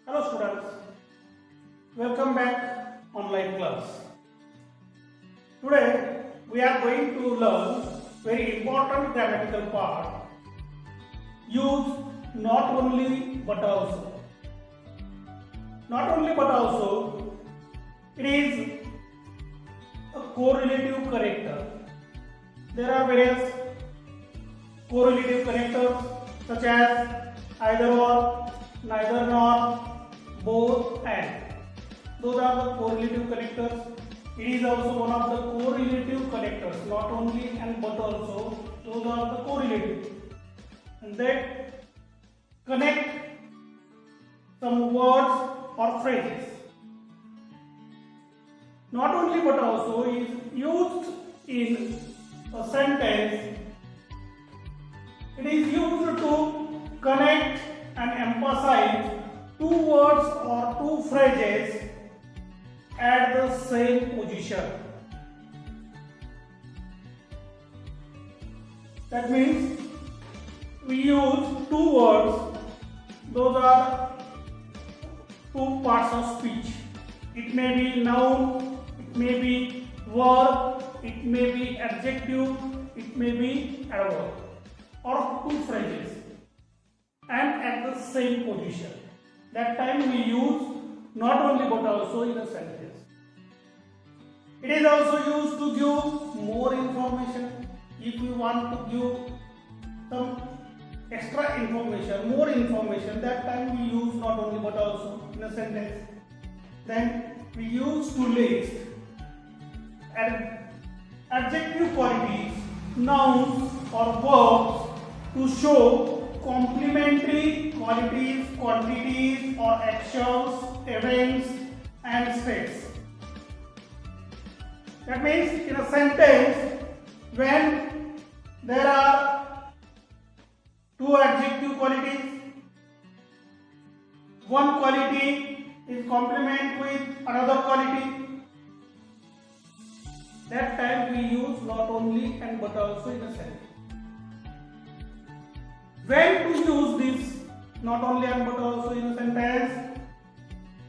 Hello students, welcome back online class. Today we are going to learn very important grammatical part. Use not only but also. Not only but also, it is a correlative connector. There are various correlative connectors such as either or, neither nor, both and. Those are the correlative connectors. It is also one of the correlative connectors, not only and but also. Those are the correlative, and that connect some words or phrases. Not only but also is used in a sentence. It is used to connect and emphasize two words or two phrases at the same position. That means we use two words, those are two parts of speech. It may be noun, it may be verb, it may be adjective, it may be adverb, or two phrases and at the same position. That time we use not only but also in a sentence. It is also used to give more information. If we want to give some extra information, more information, that time we use not only but also in a sentence. Then we use to list adjective qualities, nouns or verbs to show complementary qualities, quantities or actions, events and states. That means in a sentence, when there are two adjective qualities, one quality is complement with another quality, that time we use not only and but also in a sentence. When to use this not only and but also in a sentence?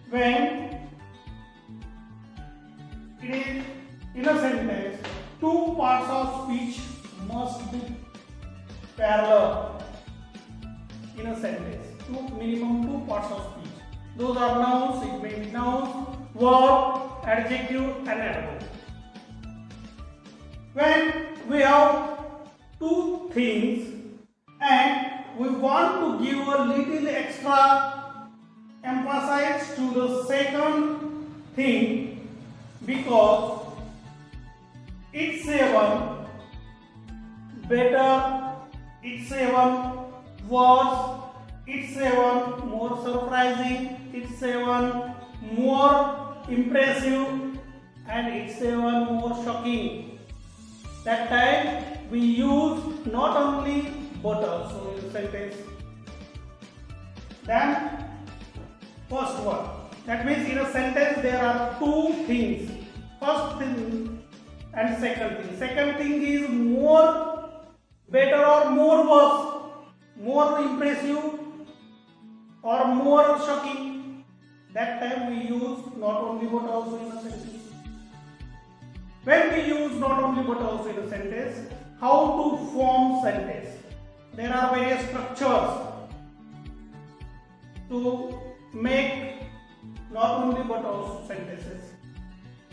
When it is in a sentence, two parts of speech must be parallel in a sentence. Minimum two parts of speech. Those are nouns, it may be nouns, verb, adjective and adverb. When we have two things and we want to give a little extra emphasis to the second thing because it's even better, it's even worse, it's even more surprising, it's even more impressive and it's even more shocking. That time we use not only but also in the sentence. Then first one. That means in a sentence there are two things. First thing and second thing. Second thing is more better or more worse, more impressive or more shocking. That time we use not only but also in a sentence. When we use not only but also in a sentence, how to form sentence? There are various structures to make not only but also sentences.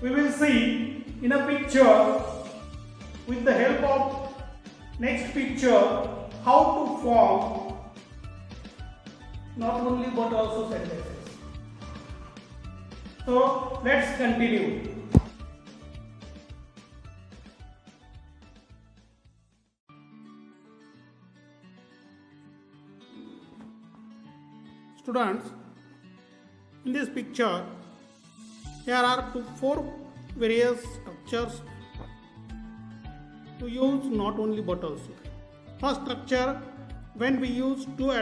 We will see in a picture with the help of next picture how to form not only but also sentences. So let's continue. Students, in this picture there are four various structures to use not only but also. First structure, when we use two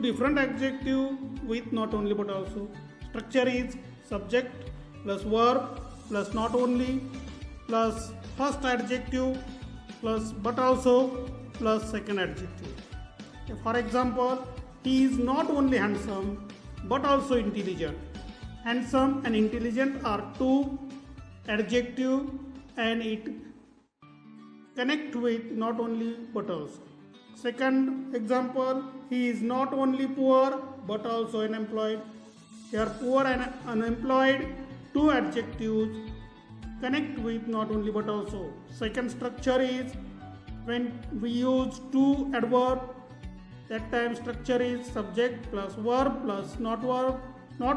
different adjective with not only but also. Structure is subject plus verb plus not only plus first adjective plus but also plus second adjective. For example, he is not only handsome but also intelligent. Handsome and intelligent are two adjectives and it connect with not only but also. Second example, he is not only poor but also unemployed. Here poor and unemployed, two adjectives connect with not only but also. Second structure is when we use two adverb, that time structure is subject plus verb plus not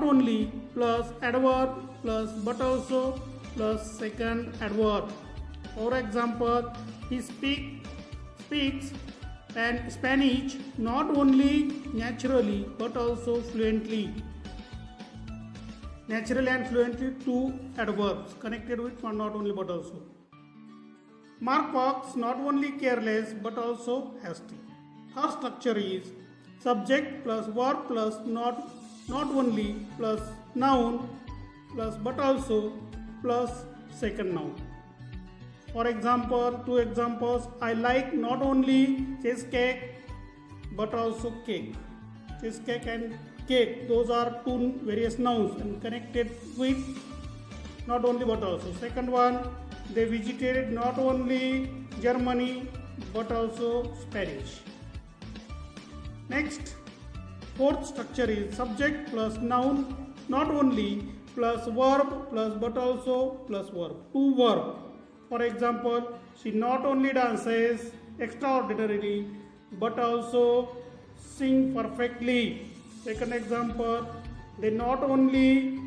only plus adverb plus but also plus second adverb. For example, he speaks and Spanish not only naturally but also fluently. Naturally and fluently, two adverbs connected with not only but also. Mark Fox not only careless but also hasty. Her structure is subject plus verb plus not only plus noun plus but also plus second noun. For example, two examples, I like not only cheesecake but also cake. Cheesecake and cake, those are two various nouns and connected with not only but also. Second one, they visited not only Germany but also Spanish. Next, fourth structure is subject plus noun not only plus verb plus but also plus verb. Two verb. For example, she not only dances extraordinarily but also sing perfectly. Second example, they not only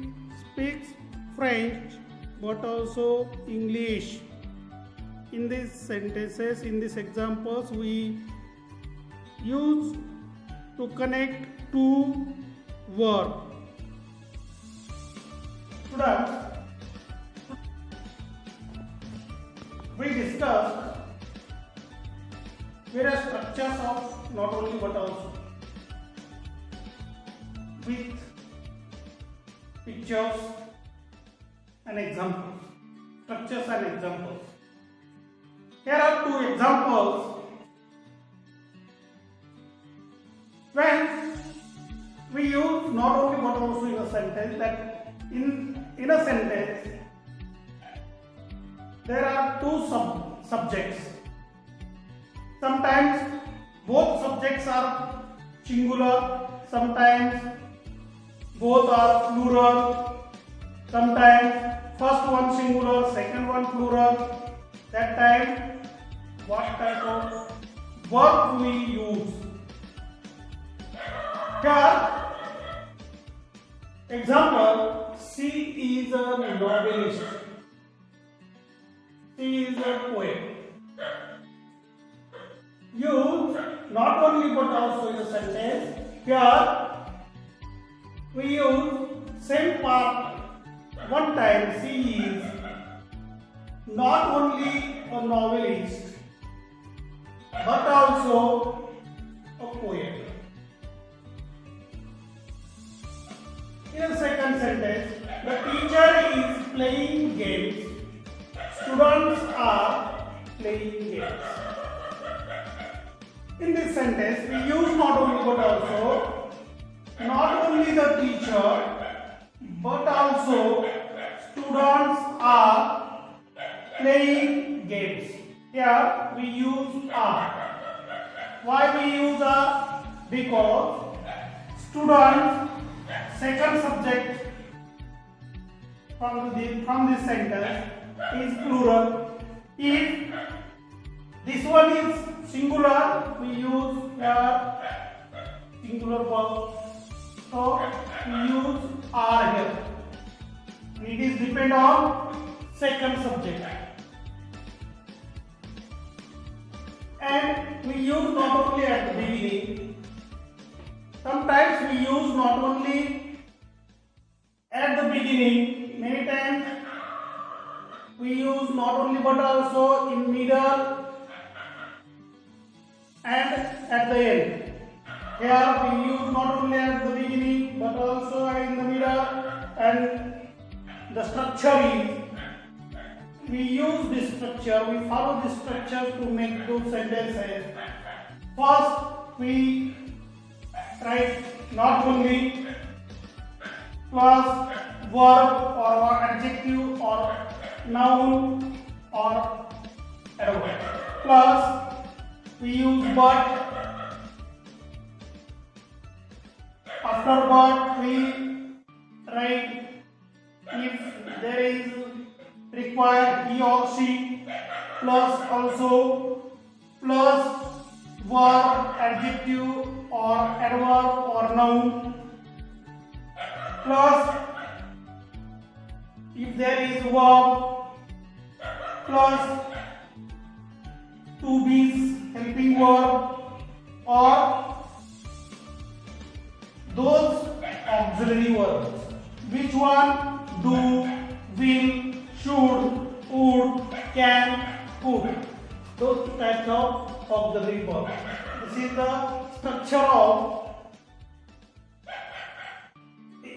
speak French but also English. In these sentences, in these examples, we use to connect two verbs. Students, we discussed various structures of not only but also with pictures and examples. Structures and examples. Here are two examples when we use not only but also in a sentence, that in a sentence there are two subjects. Sometimes both subjects are singular, sometimes both are plural, sometimes first one singular, second one plural. That time what type of verb we use? Here, example, she is a novelist. She is a poet. Use not only but also in a sentence. Here we use same part one time. She is not only a novelist but also a poet. In the second sentence, the teacher is playing games. Students are playing games. In this sentence, we use not only but also, not only the teacher but also students are playing games. Here we use are. Why we use are? Because students, second subject from this sentence is plural. If this one is singular, we use singular verb. So we use are here. It is depend on second subject. And we use not only at the beginning. Sometimes we use not only at the beginning. Many times we use not only but also in middle and at the end. Here we use not only at the beginning but also in the middle, and the structure is we use this structure, we follow this structure to make those sentences. First we write not only plus verb or adjective or noun or adverb. Plus we use but. After but we write if there is required he or she, plus also plus verb, adjective or adverb or noun, plus if there is verb, plus to be helping verb or those auxiliary verbs. Which one? Do, will, should, would, can, could. Those types of auxiliary verbs. This is the structure of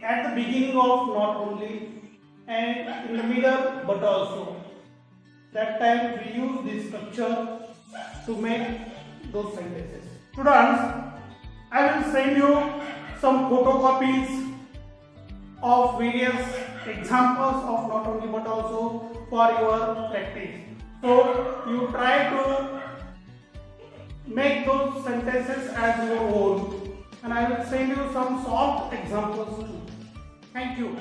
at the beginning of not only and in the middle but also. That time we use this structure to make those sentences. Students, I will send you some photocopies of various examples of not only but also for your practice. So you try to make those sentences as your own, and I will send you some solved examples too. Thank you.